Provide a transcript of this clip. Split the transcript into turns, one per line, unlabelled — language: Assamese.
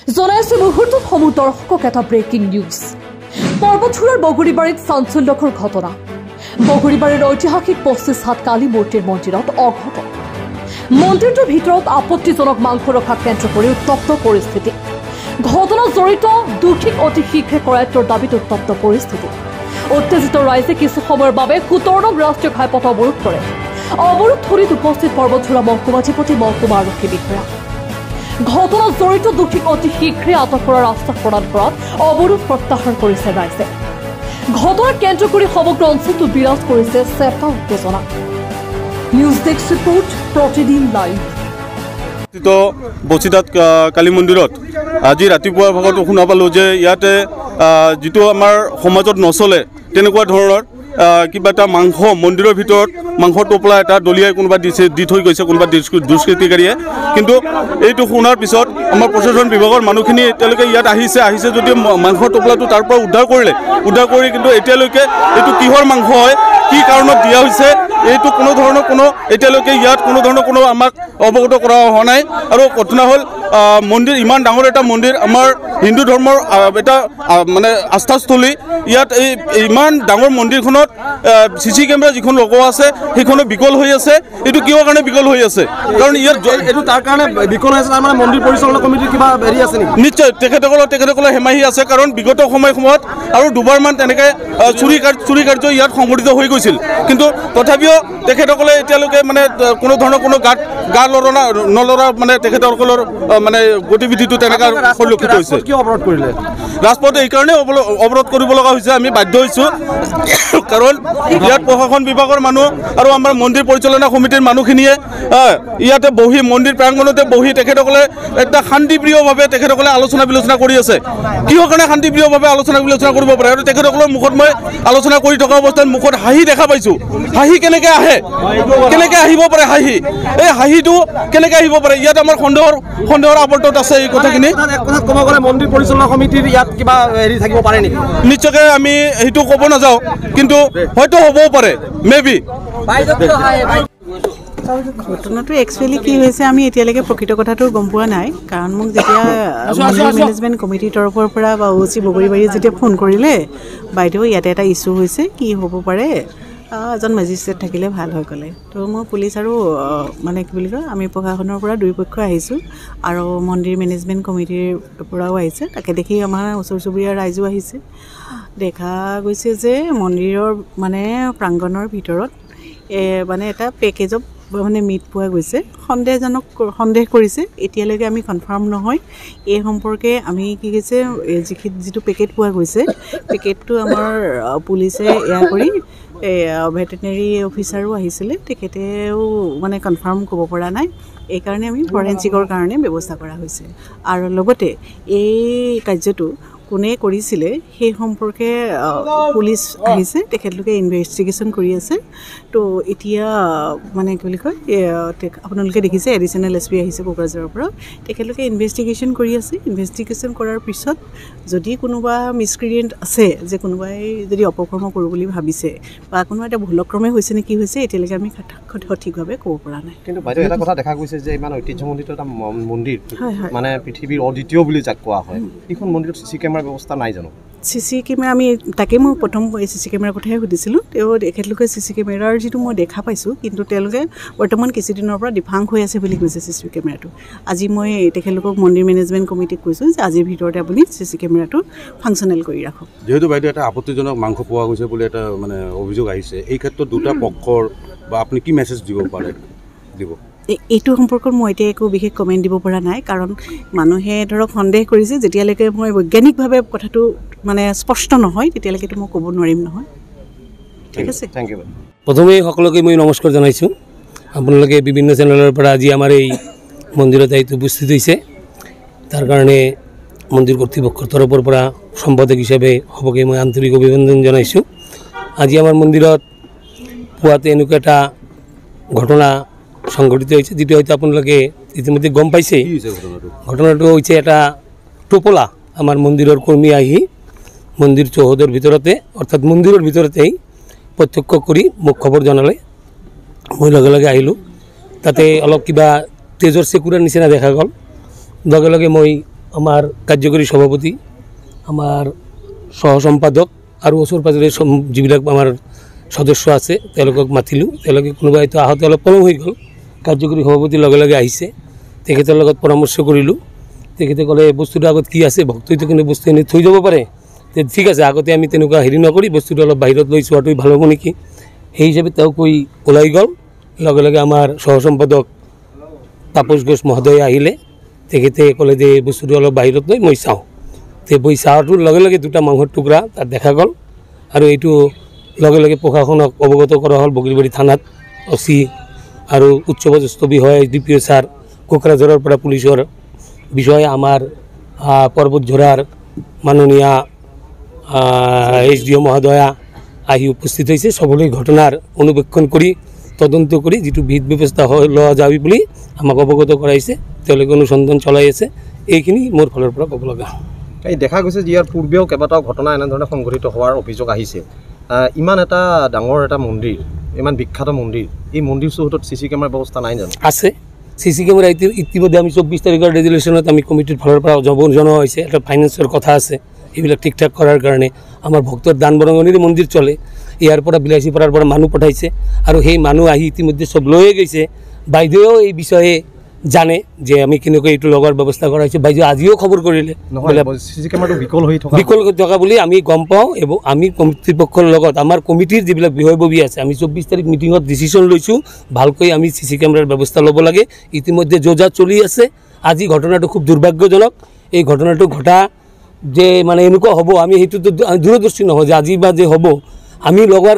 জনাইছে মুহূৰ্তত সমূহ দৰ্শকক এটা ব্ৰেকিং নিউজ। পৰ্বতচূড়াৰ বগৰীবাৰীত চাঞ্চল্যকৰ ঘটনা। বগৰীবাৰীৰ ঐতিহাসিক 25 হাত কালী মূৰ্তিৰ মন্দিৰত অঘটন। মন্দিৰটোৰ ভিতৰত আপত্তিজনক মাংস ৰখা কেন্দ্ৰ কৰি উত্তপ্ত পৰিস্থিতি। ঘটনাত জড়িত দোষীক অতি শীঘ্ৰে কৰায়ত্বৰ দাবীত উত্তপ্ত পৰিস্থিতি। উত্তেজিত ৰাইজে কিছু সময়ৰ বাবে 17 নং ৰাষ্ট্ৰীয় ঘাইপথ অৱৰোধ কৰে। অৱৰোধস্থলীত উপস্থিত পৰ্বতচূড়া মহকুমাধিপতি মহকুমা আৰক্ষী বিষয়া। ঘটনাত জড়িত দোষীক অতি শীঘ্ৰে আটক কৰাৰ আশ্বাস প্ৰদান কৰাত অৱৰোধ প্ৰত্যাহাৰ কৰিছে ৰাইজে। ঘটনাক কেন্দ্ৰ কৰি সমগ্ৰ অঞ্চলটো বিৰাজ কৰিছে চেতা উত্তেজনা। নিউজ ডেস্ক ৰিপৰ্ট, প্ৰতিদিন লাইভ।
বচিদাত কালী মন্দিৰত আজি ৰাতিপুৱাৰ ভাগত শুনা পালোঁ যে ইয়াতে যিটো আমাৰ সমাজত নচলে তেনেকুৱা ধৰণৰ কিবা এটা মাংস মন্দিৰৰ ভিতৰত মাংস টোপলা এটা দলিয়াই কোনোবা দি থৈ গৈছে কোনোবা দুষ্কৃতিকাৰীয়ে। কিন্তু এইটো শুনাৰ পিছত আমাৰ প্ৰশাসন বিভাগৰ মানুহখিনি এতিয়ালৈকে ইয়াত আহিছে যদিও মাংস টোপলাটো তাৰ পৰা উদ্ধাৰ কৰি কিন্তু এতিয়ালৈকে এইটো কিহৰ মাংস হয়, কি কাৰণত দিয়া হৈছে, এইটো কোনো এতিয়ালৈকে ইয়াত কোনো ধৰণৰ আমাক অৱগত কৰা হোৱা নাই। আৰু ঘটনা হ'ল মন্দিৰ ইমান ডাঙৰ এটা মন্দিৰ, আমাৰ হিন্দু ধৰ্মৰ এটা মানে আস্থাস্থলী। ইয়াত এই ইমান ডাঙৰ মন্দিৰখনত CC কেমেৰা যিখন লগোৱা আছে সেইখনো বিকল হৈ আছে। এইটো কিহৰ কাৰণে বিকল হৈ আছে? কাৰণ ইয়াত
এইটো তাৰ কাৰণে বিকল হৈ আছে, তাৰ মানে মন্দিৰ পৰিচালনা কমিটিৰ কিবা হেৰি আছে নেকি?
নিশ্চয় তেখেতসকলৰ হেমাহি আছে, কাৰণ বিগত সময়ত আৰু দুবাৰমান তেনেকৈ চুৰি কাৰ্য ইয়াত সংঘটিত হৈ গৈছিল। কিন্তু তথাপিও তেখেতসকলে এতিয়ালৈকে মানে কোনো ধৰণৰ গা নলৰা মানে তেখেতসকলৰ মানে গতিবিধিটো তেনেকৈ পৰিলক্ষিত হৈছে।
কিয় অৱৰোধ কৰিলে?
ৰাজপথ এইকাৰণে অৱৰোধ কৰিব লগা হৈছে, আমি বাধ্য হৈছোঁ। কাৰণ ইয়াত প্ৰশাসন বিভাগৰ মানুহ আৰু আমাৰ মন্দিৰ পৰিচালনা সমিতিৰ মানুহখিনিয়ে ইয়াতে বহি মন্দিৰ প্ৰাংগণতে বহি তেখেতসকলে এটা শান্তিপ্ৰিয়ভাৱে তেখেতসকলে আলোচনা বিলোচনা কৰি আছে। কিহৰ কাৰণে শান্তিপ্ৰিয়ভাৱে আলোচনা বিলোচনা কৰিব পাৰে? আৰু তেখেতসকলৰ মুখত মই আলোচনা কৰি থকা অৱস্থাত মুখত হাঁহি দেখা পাইছোঁ। হাঁহি কেনেকৈ আহিব পাৰে? এই হাঁহিটো কেনেকৈ আহিব পাৰে? ইয়াত আমাৰ সন্দেহৰ আৱৰ্তত আছে এই কথাখিনি।
ক'ব গ'লে মন্দিৰ পৰিচালনা সমিতিৰ ইয়াত কিবা হেৰি থাকিব পাৰে নেকি?
নিশ্চয়কৈ আমি সেইটো ক'ব নাযাওঁ, কিন্তু হয়তো হ'বও পাৰে, মেবি।
ঘটনাটো একচুৱেলি কি হৈছে আমি এতিয়ালৈকে প্ৰকৃত কথাটো গম পোৱা নাই। কাৰণ মোক যেতিয়া মন্দিৰ মেনেজমেণ্ট কমিটিৰ তৰফৰ পৰা বা OC বগৰীবাৰী যেতিয়া ফোন কৰিলে, বাইদেউ ইয়াতে এটা ইছ্যু হৈছে, কি হ'ব পাৰে, এজন মেজিষ্ট্ৰেট থাকিলে ভাল হৈ গ'লে। তো মই পুলিচ আৰু মানে কি বুলি কয় আমি প্ৰশাসনৰ পৰা দুই পক্ষ আহিছোঁ আৰু মন্দিৰ মেনেজমেণ্ট কমিটিৰ পৰাও আহিছে। তাকে দেখি আমাৰ ওচৰ চুবুৰীয়া ৰাইজো আহিছে। দেখা গৈছে যে মন্দিৰৰ মানে প্ৰাংগণৰ ভিতৰত মানে এটা পেকেজত মানে মিট পোৱা গৈছে। সন্দেহ কৰিছে, এতিয়ালৈকে আমি কনফাৰ্ম নহয় এই সম্পৰ্কে। আমি কি কৈছে যিটো পেকেট পোৱা গৈছে, পেকেটটো আমাৰ পুলিচে এয়া কৰি ভেটেনেৰী অফিচাৰো আহিছিলে, তেখেতেও মানে কনফাৰ্ম ক'ব পৰা নাই। এইকাৰণে আমি ফৰেঞ্চিকৰ কাৰণে ব্যৱস্থা কৰা হৈছে। আৰু লগতে এই কাৰ্যটো কোনে কৰিছিলে সেই সম্পৰ্কে পুলিচ আহিছে, তেখেতলোকে ইনভেষ্টিগেশ্যন কৰি আছে। তো এতিয়া মানে কি বুলি কয় আপোনালোকে দেখিছে এডিশ্যনেল SP আহিছে কোকৰাঝাৰৰ পৰা, তেখেতলোকে ইনভেষ্টিগেশ্যন কৰি আছে। ইনভেষ্টিগেশ্যন কৰাৰ পিছত যদি কোনোবা মিছক্ৰিয়েণ্ট আছে, যে কোনোবাই যদি অপকৰ্ম কৰোঁ বুলি ভাবিছে বা কোনোবা এটা ভুলক্ৰমে হৈছে নে কি হৈছে, এতিয়ালৈকে আমি সঠিকভাৱে ক'ব পৰা নাই।
কিন্তু বাইদেউ এটা কথা দেখা গৈছে যে ইমান ঐতিহ্যমণ্ডিত এটা মন্দিৰ, মানে পৃথিৱীৰ অদ্বিতীয় বুলি যাক কোৱা হয়, এইখন মন্দিৰত CC কেমেৰাৰ ব্যৱস্থা নাই জানো?
CC কেমেৰা আমি তাকে মই প্ৰথম CC কেমেৰাৰ কথাই সুধিছিলোঁ। তেখেতলোকে CC কেমেৰাৰ যিটো মই দেখা পাইছোঁ, কিন্তু তেওঁলোকে বৰ্তমান কিছুদিনৰ পৰা ডিফাংক হৈ আছে বুলি কৈছে CC কেমেৰাটো। আজি মই তেখেতলোকক মন্দিৰ মেনেজমেণ্ট কমিটিক কৈছোঁ যে আজিৰ ভিতৰতে আপুনি CC কেমেৰাটো ফাংচনেল কৰি ৰাখক।
যিহেতু বাইদেউ এটা আপত্তিজনক মাংস পোৱা গৈছে বুলি এটা মানে অভিযোগ আহিছে, এই ক্ষেত্ৰত দুটা পক্ষৰ বা আপুনি কি মেছেজ দিব?
এইটো সম্পৰ্কত মই এতিয়া একো বিশেষ কমেণ্ট দিব পৰা নাই, কাৰণ মানুহে ধৰক সন্দেহ কৰিছে। যেতিয়ালৈকে মই বৈজ্ঞানিকভাৱে কথাটো মানে স্পষ্ট নহয় তেতিয়ালৈকেতো মই ক'ব নোৱাৰিম নহয়। ঠিক আছে,
থেংক ইউ।
প্ৰথমেই সকলোকে মই নমস্কাৰ জনাইছোঁ। আপোনালোকে বিভিন্ন চেনেলৰ পৰা আজি আমাৰ এই মন্দিৰত এইটো উপস্থিত হৈছে, তাৰ কাৰণে মন্দিৰ কৰ্তৃপক্ষৰ তৰফৰ পৰা সম্পাদক হিচাপে সবকে মই আন্তৰিক অভিনন্দন জনাইছোঁ। আজি আমাৰ মন্দিৰত পুৱাতে এনেকুৱা এটা ঘটনা সংঘটিত হৈছে, যিটো হয়তো আপোনালোকে ইতিমধ্যে গম পাইছে। ঘটনাটো হৈছে এটা টোপলা আমাৰ মন্দিৰৰ কৰ্মী আহি মন্দিৰ চৌহদৰ ভিতৰতে, অৰ্থাৎ মন্দিৰৰ ভিতৰতেই প্ৰত্যক্ষ কৰি মোক খবৰ জনালে। মই লগে লগে আহিলোঁ। তাতে অলপ কিবা তেজৰ চেকুৰাৰ নিচিনা দেখা গ'ল। লগে লগে মই আমাৰ কাৰ্যকৰী সভাপতি আমাৰ সহ সম্পাদক আৰু ওচৰ পাজৰে যিবিলাক আমাৰ সদস্য আছে তেওঁলোকক মাতিলোঁ তেওঁলোকে কোনোবা হয়তো আহোঁতে অলপ পলম হৈ গ'ল কাৰ্যকৰী সভাপতিৰ লগে লগে আহিছে তেখেতৰ লগত পৰামৰ্শ কৰিলোঁ তেখেতে ক'লে বস্তুটো আগত কি আছে ভক্তইতো কিন্তু বস্তু এনে থৈ যাব পাৰে তে ঠিক আছে আগতে আমি তেনেকুৱা হেৰি নকৰি বস্তুটো অলপ বাহিৰত লৈ চোৱাটোৱে ভাল হ'ব নেকি সেই হিচাপে তেওঁ কৈ ওলাই গ'ল লগে লগে আমাৰ সহ সম্পাদক তাপস ঘোষ মহোদয় আহিলে তেখেতে ক'লে যে এই বস্তুটো অলপ বাহিৰত লৈ মই চাওঁ তে বৈ চাওয়াটোৰ লগে লগে দুটা মাংসৰ টুকুৰা তাত দেখা গ'ল আৰু এইটো লগে লগে প্ৰশাসনক অৱগত কৰা হ'ল বগৰীবাৰী থানাত অচি আৰু উচ্চ পদস্থ বিষয়া DPO ছাৰ কোকৰাঝাৰৰ পৰা পুলিচৰ বিষয়া আমাৰ পৰ্বতঝৰাৰ মাননীয় SDO মহোদয়া আহি উপস্থিত হৈছে সকলোৱে ঘটনাৰ অনুবেক্ষণ কৰি তদন্ত কৰি যিটো বিহিত ব্যৱস্থা লোৱা যাবি বুলি আমাক অৱগত কৰাইছে তেওঁলোকে অনুসন্ধান চলাই আছে এইখিনি মোৰ ফালৰ পৰা ক'ব লগা
এই দেখা গৈছে যে ইয়াৰ পূৰ্বেও কেইবাটাও ঘটনা এনেধৰণে সংঘটিত হোৱাৰ অভিযোগ আহিছে ইমান এটা ডাঙৰ এটা মন্দিৰ ইমান বিখ্যাত মন্দিৰ এই মন্দিৰ চৌহদত CC কেমেৰাৰ ব্যৱস্থা নাই জানো
আছে CC কেমেৰা ইতিমধ্যে আমি 24 তাৰিখৰ ৰেজুলেশ্যনত আমি কমিটিৰ ফালৰ পৰা জনোৱা হৈছে এটা ফাইনেন্সৰ কথা আছে এইবিলাক ঠিক ঠাক কৰাৰ কাৰণে আমাৰ ভক্তৰ দান বৰঙণিৰ মন্দিৰ চলে ইয়াৰ পৰা বিলাসী পাৰাৰ পৰা মানুহ পঠাইছে আৰু সেই মানুহ আহি ইতিমধ্যে চব লৈয়ে গৈছে বাইদেউ এই বিষয়ে জানে যে আমি কেনেকৈ এইটো লগৰ ব্যৱস্থা কৰা হৈছে বাইদেউ আজিও খবৰ কৰিলে
CC কেমেৰাটো বিকল হৈ
থকা বুলি আমি গম পাওঁ এবং আমি কৰ্তৃপক্ষৰ লগত আমাৰ কমিটিৰ যিবিলাক বিষয়ববী আছে আমি 24 তাৰিখ মিটিঙত ডিচিশ্যন লৈছোঁ ভালকৈ আমি CC কেমেৰাৰ ব্যৱস্থা ল'ব লাগে ইতিমধ্যে যোজা চলি আছে আজি ঘটনাটো খুব দুৰ্ভাগ্যজনক এই ঘটনাটো ঘটা যে মানে এনেকুৱা হ'ব আমি সেইটোতো দূৰদৰ্শী নহয় যে আজি বা যে হ'ব আমি লগোৱাৰ